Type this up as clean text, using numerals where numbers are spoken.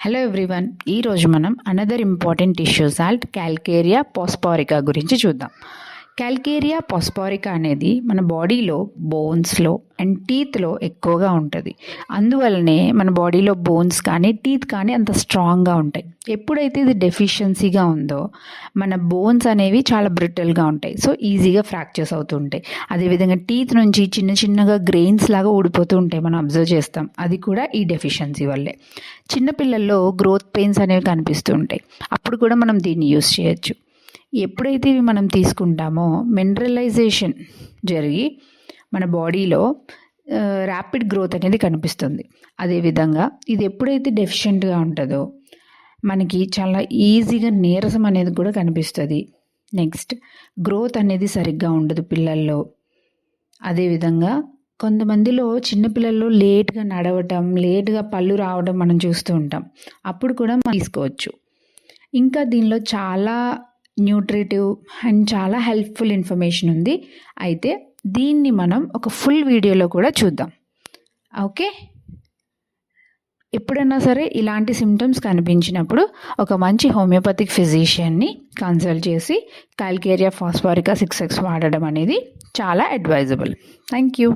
Hello everyone, ఈరోజు మనం another important tissue salt calcarea phosphorica గురించి చూద్దాం. క్యాల్కేరియా పాస్పారికా అనేది మన బాడీలో బోన్స్లో అండ్ టీత్లో ఎక్కువగా ఉంటుంది. అందువల్లనే మన బాడీలో బోన్స్ కానీ టీత్ కానీ అంత స్ట్రాంగ్గా ఉంటాయి. ఎప్పుడైతే ఇది డెఫిషియన్సీగా ఉందో మన బోన్స్ అనేవి చాలా బ్రిటిల్గా ఉంటాయి, సో ఈజీగా ఫ్రాక్చర్స్ అవుతూ ఉంటాయి. అదేవిధంగా టీత్ నుంచి చిన్న చిన్నగా గ్రెయిన్స్ లాగా ఊడిపోతూ ఉంటాయి, మనం అబ్జర్వ్ చేస్తాం. అది కూడా ఈ డెఫిషియన్సీ వల్లే. చిన్నపిల్లల్లో గ్రోత్ పెయిన్స్ అనేవి కనిపిస్తూ ఉంటాయి, అప్పుడు కూడా మనం దీన్ని యూస్ చేయొచ్చు. ఎప్పుడైతే ఇవి మనం తీసుకుంటామో మినరలైజేషన్ జరిగి మన బాడీలో ర్యాపిడ్ గ్రోత్ అనేది కనిపిస్తుంది. అదేవిధంగా ఇది ఎప్పుడైతే డెఫిషియెంట్గా ఉంటుందో మనకి చాలా ఈజీగా నీరసం అనేది కూడా కనిపిస్తుంది. నెక్స్ట్, గ్రోత్ అనేది సరిగ్గా ఉండదు పిల్లల్లో. అదేవిధంగా కొంతమందిలో చిన్నపిల్లల్లో లేట్గా నడవటం, లేట్గా పళ్ళు రావడం మనం చూస్తూ ఉంటాం. అప్పుడు కూడా మనం తీసుకోవచ్చు. ఇంకా దీనిలో చాలా న్యూట్రిటివ్ అండ్ చాలా హెల్ప్ఫుల్ ఇన్ఫర్మేషన్ ఉంది. అయితే దీన్ని మనం ఒక ఫుల్ వీడియోలో కూడా చూద్దాం. ఓకే, ఎప్పుడైనా సరే ఇలాంటి సిమ్టమ్స్ కనిపించినప్పుడు ఒక మంచి హోమియోపతిక్ ఫిజిషియన్ని కన్సల్ట్ చేసి క్యాల్కేరియా పాస్పారికా 6X వాడడం అనేది చాలా అడ్వైజబుల్. Thank you.